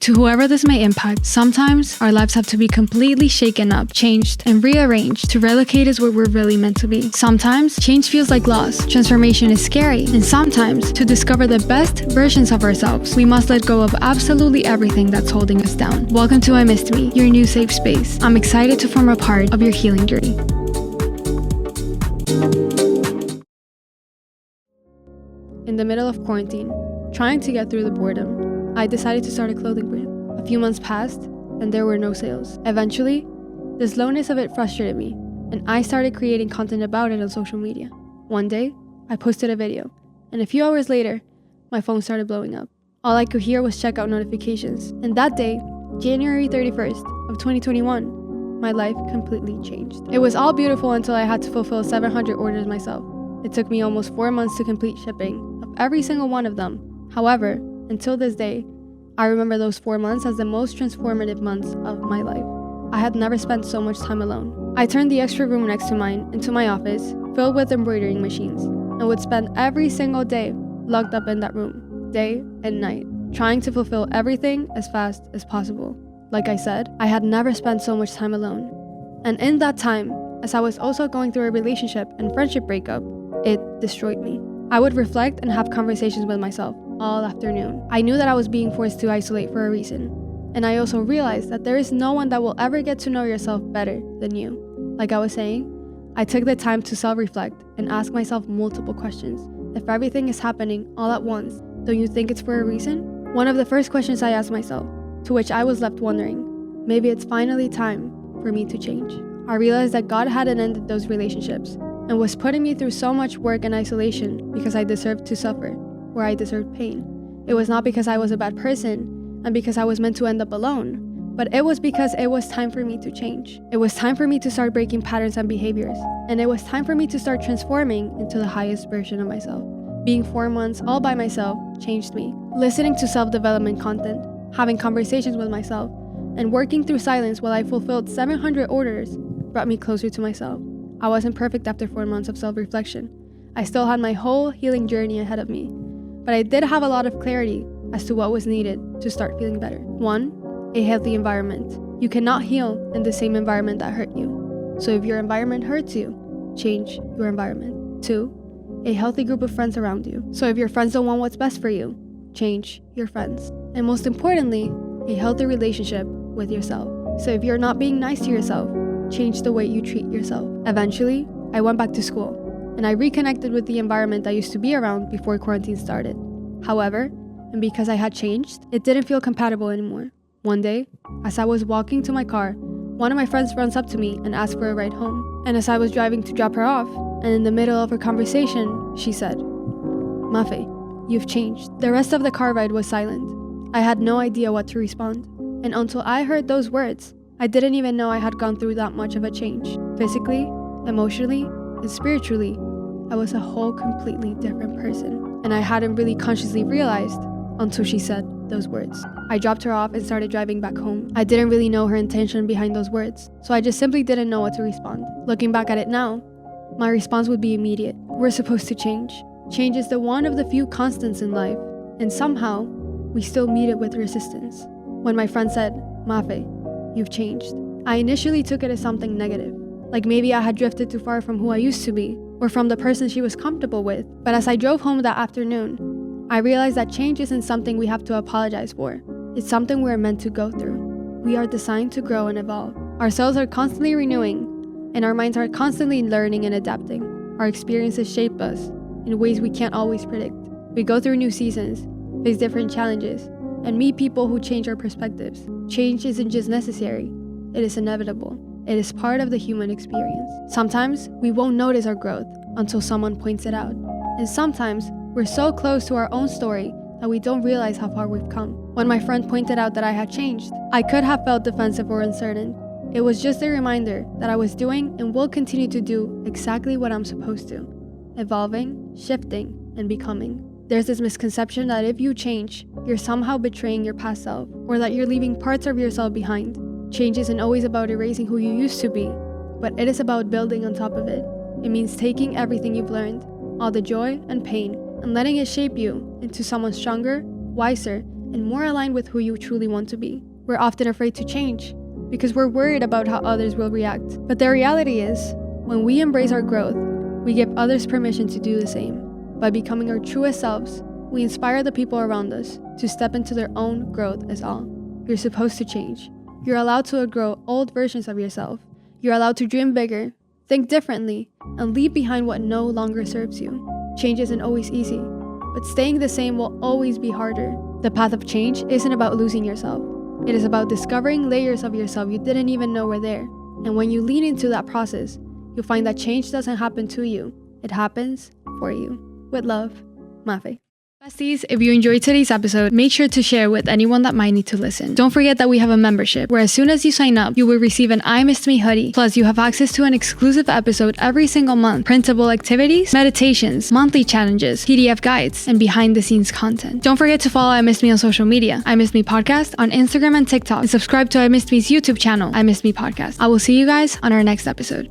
To whoever this may impact, sometimes our lives have to be completely shaken up, changed, and rearranged to relocate us where we're really meant to be. Sometimes, change feels like loss, transformation is scary, and sometimes, to discover the best versions of ourselves, we must let go of absolutely everything that's holding us down. Welcome to I Missed Me, your new safe space. I'm excited to form a part of your healing journey. In the middle of quarantine, trying to get through the boredom, I decided to start a clothing brand. A few months passed, and there were no sales. Eventually, the slowness of it frustrated me, and I started creating content about it on social media. One day, I posted a video, and a few hours later, my phone started blowing up. All I could hear was checkout notifications, and that day, January 31st of 2021, my life completely changed. It was all beautiful until I had to fulfill 700 orders myself. It took me almost 4 months to complete shipping of every single one of them. However, until this day, I remember those 4 months as the most transformative months of my life. I had never spent so much time alone. I turned the extra room next to mine into my office, filled with embroidering machines, and would spend every single day locked up in that room, day and night, trying to fulfill everything as fast as possible. Like I said, I had never spent so much time alone. And in that time, as I was also going through a relationship and friendship breakup, it destroyed me. I would reflect and have conversations with myself all afternoon. I knew that I was being forced to isolate for a reason. And I also realized that there is no one that will ever get to know yourself better than you. Like I was saying, I took the time to self-reflect and ask myself multiple questions. If everything is happening all at once, don't you think it's for a reason? One of the first questions I asked myself, to which I was left wondering, maybe it's finally time for me to change. I realized that God hadn't ended those relationships and was putting me through so much work and isolation because I deserved to suffer, where I deserved pain. It was not because I was a bad person and because I was meant to end up alone, but it was because it was time for me to change. It was time for me to start breaking patterns and behaviors, and it was time for me to start transforming into the highest version of myself. Being 4 months all by myself changed me. Listening to self-development content, having conversations with myself, and working through silence while I fulfilled 700 orders brought me closer to myself. I wasn't perfect after 4 months of self-reflection. I still had my whole healing journey ahead of me, but I did have a lot of clarity as to what was needed to start feeling better. 1, a healthy environment. You cannot heal in the same environment that hurt you. So if your environment hurts you, change your environment. 2, a healthy group of friends around you. So if your friends don't want what's best for you, change your friends. And most importantly, a healthy relationship with yourself. So if you're not being nice to yourself, change the way you treat yourself. Eventually, I went back to school, and I reconnected with the environment I used to be around before quarantine started. However, and because I had changed, it didn't feel compatible anymore. One day, as I was walking to my car, one of my friends runs up to me and asks for a ride home. And as I was driving to drop her off, and in the middle of her conversation, she said, "Mafe, you've changed." The rest of the car ride was silent. I had no idea what to respond. And until I heard those words, I didn't even know I had gone through that much of a change. Physically, emotionally, and spiritually, I was a whole completely different person. And I hadn't really consciously realized until she said those words. I dropped her off and started driving back home. I didn't really know her intention behind those words, so I just simply didn't know what to respond. Looking back at it now, my response would be immediate. We're supposed to change. Change is the one of the few constants in life, and somehow, we still meet it with resistance. When my friend said, "Mafe, you've changed," I initially took it as something negative, like maybe I had drifted too far from who I used to be, or from the person she was comfortable with. But as I drove home that afternoon, I realized that change isn't something we have to apologize for. It's something we're meant to go through. We are designed to grow and evolve. Our cells are constantly renewing, and our minds are constantly learning and adapting. Our experiences shape us in ways we can't always predict. We go through new seasons, face different challenges, and meet people who change our perspectives. Change isn't just necessary, it is inevitable. It is part of the human experience. Sometimes we won't notice our growth until someone points it out. And sometimes we're so close to our own story that we don't realize how far we've come. When my friend pointed out that I had changed, I could have felt defensive or uncertain. It was just a reminder that I was doing and will continue to do exactly what I'm supposed to. Evolving, shifting, and becoming. There's this misconception that if you change, you're somehow betraying your past self, or that you're leaving parts of yourself behind. Change isn't always about erasing who you used to be, but it is about building on top of it. It means taking everything you've learned, all the joy and pain, and letting it shape you into someone stronger, wiser, and more aligned with who you truly want to be. We're often afraid to change because we're worried about how others will react. But the reality is, when we embrace our growth, we give others permission to do the same. By becoming our truest selves, we inspire the people around us to step into their own growth as all. You're supposed to change. You're allowed to outgrow old versions of yourself. You're allowed to dream bigger, think differently, and leave behind what no longer serves you. Change isn't always easy, but staying the same will always be harder. The path of change isn't about losing yourself. It is about discovering layers of yourself you didn't even know were there. And when you lean into that process, you'll find that change doesn't happen to you. It happens for you. With love, Mafe. Besties, if you enjoyed today's episode, make sure to share with anyone that might need to listen. Don't forget that we have a membership where as soon as you sign up, you will receive an I Missed Me hoodie. Plus, you have access to an exclusive episode every single month, printable activities, meditations, monthly challenges, PDF guides, and behind the scenes content. Don't forget to follow I Missed Me on social media, I Missed Me Podcast on Instagram and TikTok, and subscribe to I Missed Me's YouTube channel, I Missed Me Podcast. I will see you guys on our next episode.